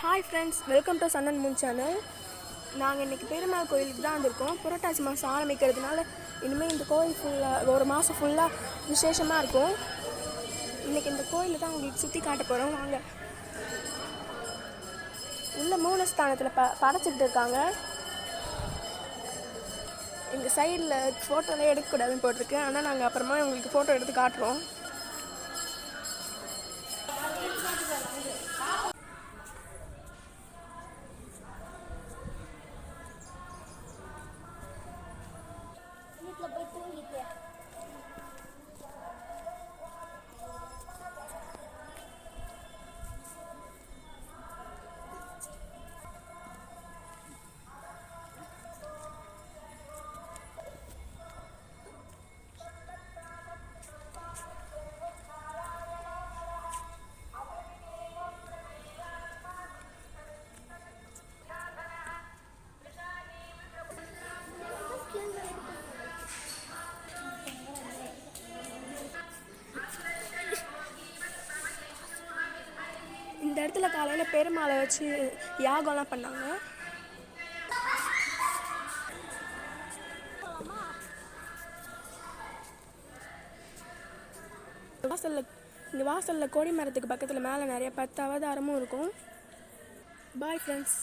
Hi friends, welcome to sun and moon channel. நாங்கள் இன்றைக்கி பெருமாள் கோயிலுக்கு தான் வந்திருக்கோம். புரட்டாசி மாதம் ஆரம்பிக்கிறதுனால இனிமேல் இந்த கோயில் ஃபுல்லாக ஒரு மாதம் ஃபுல்லாக விசேஷமாக இருக்கும். இன்றைக்கி இந்த கோயிலில் தான் உங்களுக்கு சுற்றி காட்ட போகிறோம். வாங்க. உள்ள மூலஸ்தானத்தில் படைச்சிக்கிட்டு இருக்காங்க. எங்கள் சைடில் ஃபோட்டோலாம் எடுக்கக்கூடாதுன்னு போட்டிருக்கு. ஆனால் நாங்கள் அப்புறமா உங்களுக்கு ஃபோட்டோ எடுத்து காட்டுறோம். இந்த இடத்துல காலையில் பெருமாளை வச்சு யாகம்லாம் பண்ணாங்க. வாசலில் கொடி மரத்துக்கு பக்கத்தில் மேலே நிறைய 10 அவதாரமும் இருக்கும். Bye friends.